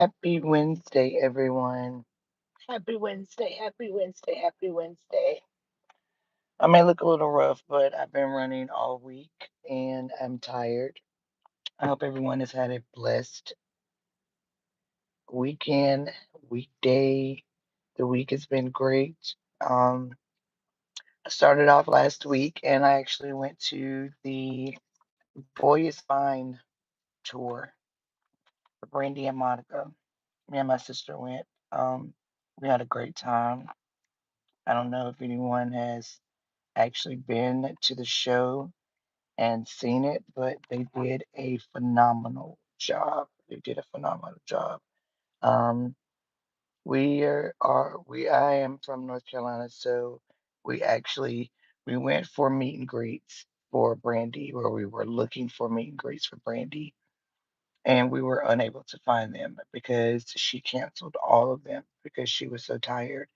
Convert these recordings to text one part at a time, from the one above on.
Happy Wednesday, everyone. Happy Wednesday, happy Wednesday, happy Wednesday. I may look a little rough, but I've been running all week and I'm tired. I hope everyone has had a blessed weekend, weekday. The week has been great. I started off last week and I actually went to the Boy is Fine tour for Brandy and Monica. Me and my sister went. We had a great time. I don't know if anyone has actually been to the show and seen it, but they did a phenomenal job. They did a phenomenal job. Um, I am from North Carolina, so we actually we went for meet and greets for Brandy, where we were looking for meet and greets for Brandy, and we were unable to find them because she canceled all of them because she was so tired.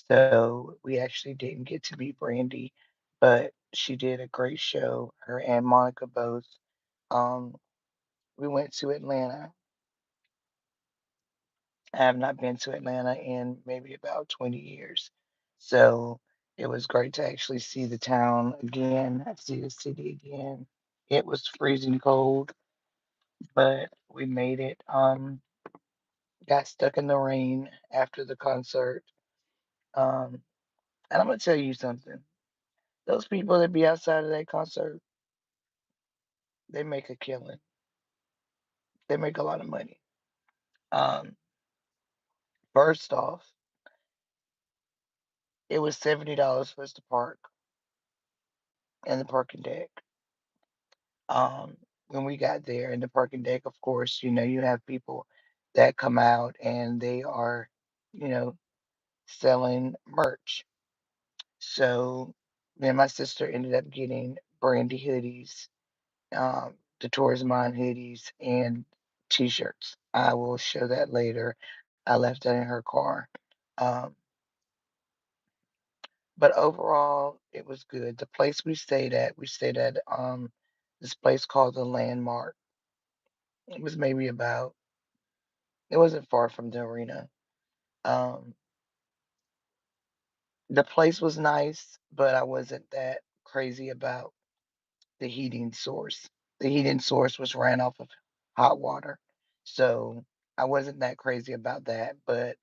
So we actually didn't get to meet Brandy, but she did a great show. Her and Monica both. Um, we went to Atlanta. I have not been to Atlanta in maybe about 20 years. So it was great to actually see the town again, see the city again. It was freezing cold, but we made it. Got stuck in the rain after the concert. Um, and I'm gonna tell you something. Those people that be outside of that concert, they make a killing. They make a lot of money. Um, First off, it was $70 for us to park in the parking deck. Um, when we got there in the parking deck, of course, you have people that come out and they are, you know, selling merch. So me and my sister ended up getting Brandy hoodies, the Tours Mine hoodies, and T-shirts. I will show that later. I left that in her car. Um, but overall, it was good. The place we stayed at this place called the Landmark. It was maybe about it wasn't far from the arena. Um, the place was nice, but I wasn't that crazy about the heating source. The heating source was ran off of hot water. So I wasn't that crazy about that, but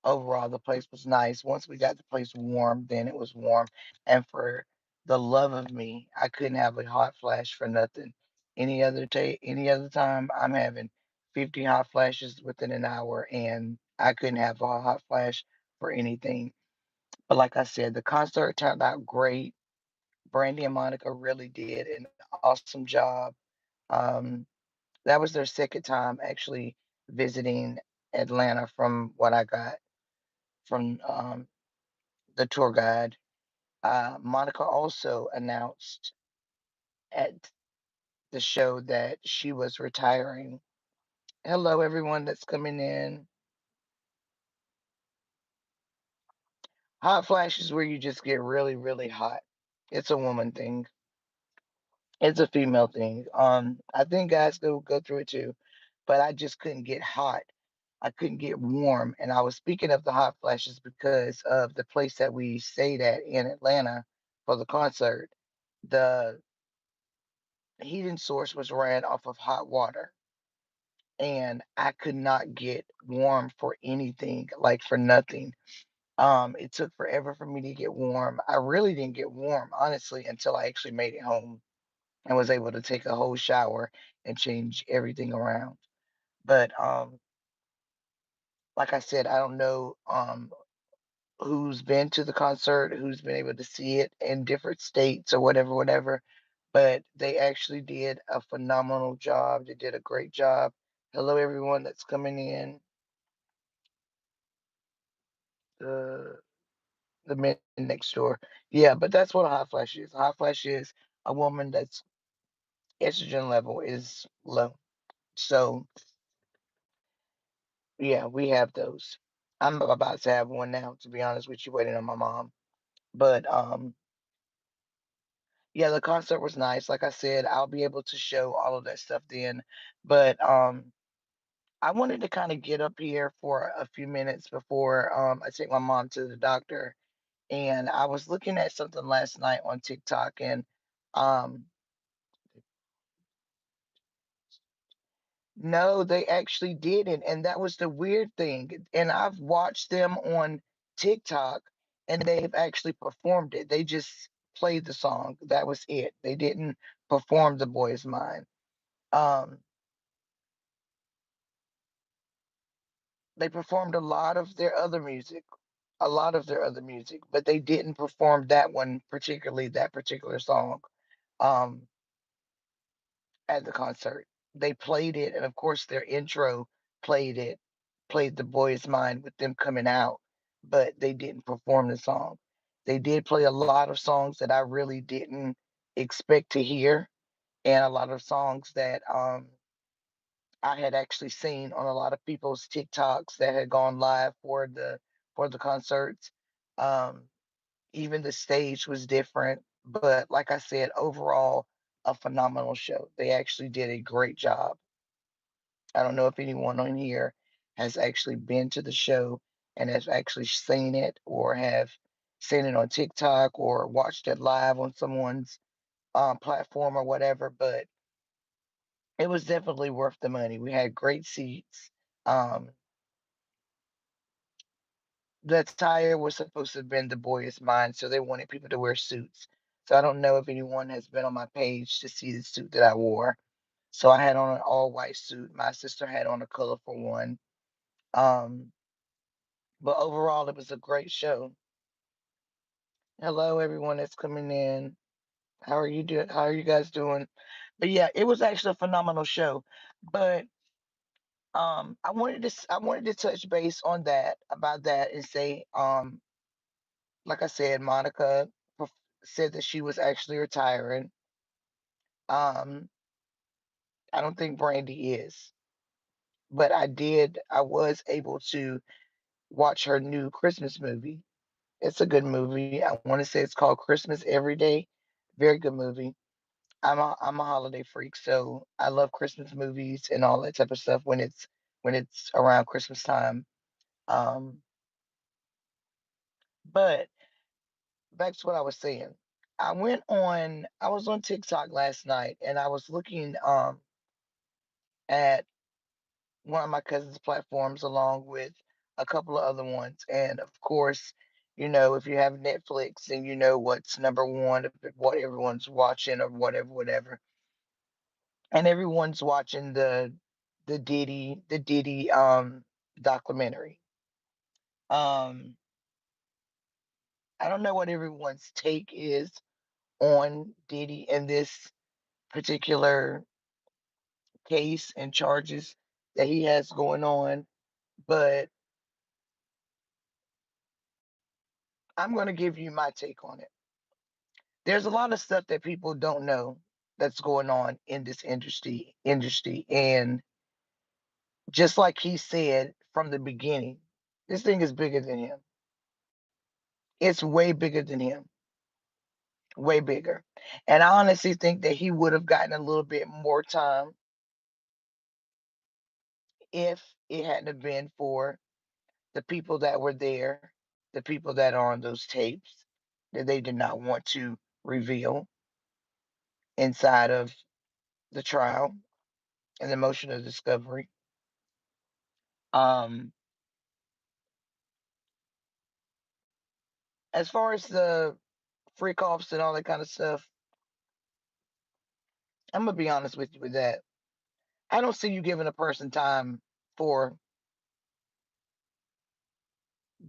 overall the place was nice. Once we got the place warm, then it was warm. And for the love of me, I couldn't have a hot flash for nothing. Any other time I'm having 50 hot flashes within an hour and I couldn't have a hot flash for anything. But like I said, the concert turned out great. Brandy and Monica really did an awesome job. Um, that was their second time actually visiting Atlanta from what I got from the tour guide. Monica also announced at the show that she was retiring. Hello, everyone that's coming in. Hot flashes where you just get really, really hot. It's a woman thing. It's a female thing. I think guys go through it too, but I just couldn't get hot. I couldn't get warm, and I was speaking of the hot flashes because of the place that we stayed at in Atlanta for the concert. The heating source was ran off of hot water, and I could not get warm for anything, like for nothing. It took forever for me to get warm. I really didn't get warm, honestly, until I actually made it home and was able to take a whole shower and change everything around. But like I said, I don't know who's been to the concert, who's been able to see it in different states or whatever, whatever. But they actually did a phenomenal job. They did a great job. Hello, everyone that's coming in. The the men next door. Yeah, but that's what a hot flash is. A hot flash is a woman that's estrogen level is low. So yeah, we have those. I'm about to have one now, to be honest with you, waiting on my mom. But yeah, the concert was nice. Like I said, I'll be able to show all of that stuff then. But I wanted to kind of get up here for a few minutes before I take my mom to the doctor. And I was looking at something last night on TikTok, and um, no, they actually didn't, and that was the weird thing. And I've watched them on TikTok, and they've actually performed it. They just played the song. That was it. They didn't perform "The Boy Is Mine." Um, they performed a lot of their other music, but they didn't perform that one particularly, that particular song, um, at the concert. They played it, and of course, their intro played it, played "The Boy Is Mine" with them coming out, but they didn't perform the song. They did play a lot of songs that I really didn't expect to hear, and a lot of songs that, I had actually seen on a lot of people's TikToks that had gone live for the concerts. Um, Even the stage was different, but like I said, overall, a phenomenal show. They actually did a great job. I don't know if anyone on here has actually been to the show and has actually seen it or have seen it on TikTok or watched it live on someone's platform or whatever, but it was definitely worth the money. We had great seats. Um, the attire was supposed to have been "The Boy Is Mine," so they wanted people to wear suits. So I don't know if anyone has been on my page to see the suit that I wore. So I had on an all white suit. My sister had on a colorful one. Um, but overall, it was a great show. Hello, everyone that's coming in. How are you doing? How are you guys doing? But yeah, it was actually a phenomenal show. But I wanted to touch base on that about that and say like I said, Monica said that she was actually retiring. Um, I don't think Brandy is, but I was able to watch her new Christmas movie. It's a good movie. I want to say it's called Christmas Every Day. Very good movie. I'm a holiday freak, so I love Christmas movies and all that type of stuff when it's around Christmas time. Um, but back to what I was saying. I was on TikTok last night and I was looking at one of my cousin's platforms along with a couple of other ones. And of course, you know, if you have Netflix then you know what's number one, what everyone's watching or whatever, whatever. And everyone's watching the Diddy documentary. Um I don't know what everyone's take is on Diddy and this particular case and charges that he has going on, but I'm going to give you my take on it. There's a lot of stuff that people don't know that's going on in this industry, and just like he said from the beginning, this thing is bigger than him. It's way bigger than him, way bigger. And I honestly think that he would have gotten a little bit more time if it hadn't have been for the people that were there, the people that are on those tapes that they did not want to reveal inside of the trial and the motion of discovery. Um, as far as the freak offs and all that kind of stuff, I'm gonna be honest with you with that. I don't see you giving a person time for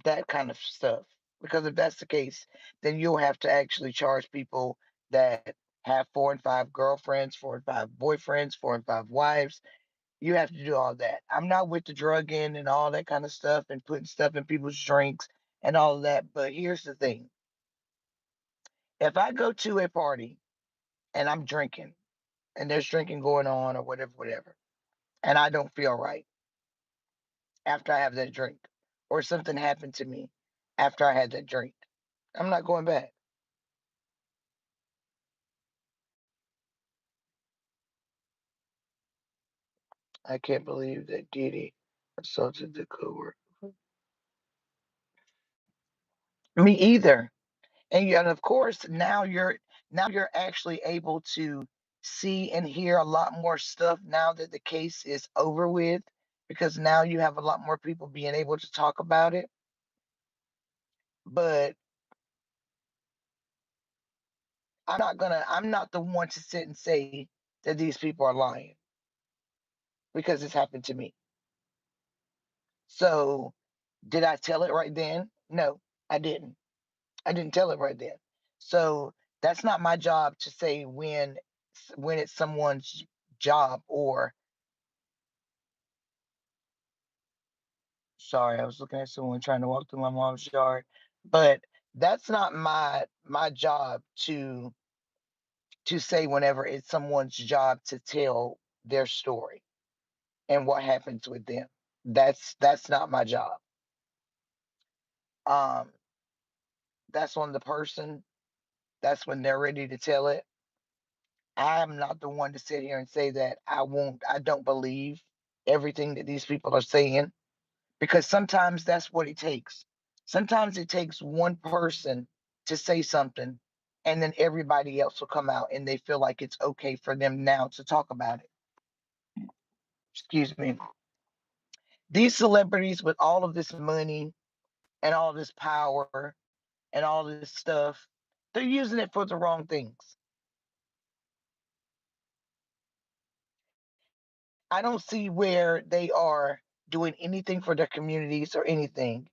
that kind of stuff. Because if that's the case, then you'll have to actually charge people that have four and five girlfriends, four and five boyfriends, four and five wives. You have to do all that. I'm not with the drugging and all that kind of stuff and putting stuff in people's drinks and all of that. But here's the thing: if I go to a party and I'm drinking and there's drinking going on or whatever, whatever, and I don't feel right after I have that drink, or something happened to me after I had that drink, I'm not going back. I can't believe that Diddy assaulted the coworker. Me either. And of course, now you're actually able to see and hear a lot more stuff now that the case is over with, because now you have a lot more people being able to talk about it. But I'm not the one to sit and say that these people are lying because it's happened to me. So did I tell it right then? No, I didn't. I didn't tell it right then. So that's not my job to say when it's someone's job. Or sorry, I was looking at someone trying to walk through my mom's yard. But that's not my job to say whenever it's someone's job to tell their story and what happens with them. That's not my job. Um, that's on the person. That's when they're ready to tell it. I'm not the one to sit here and say that I don't believe everything that these people are saying, because sometimes that's what it takes. Sometimes it takes one person to say something, and then everybody else will come out and they feel like it's okay for them now to talk about it. Excuse me. These celebrities with all of this money and all this power and all this stuff, they're using it for the wrong things. I don't see where they are doing anything for their communities or anything.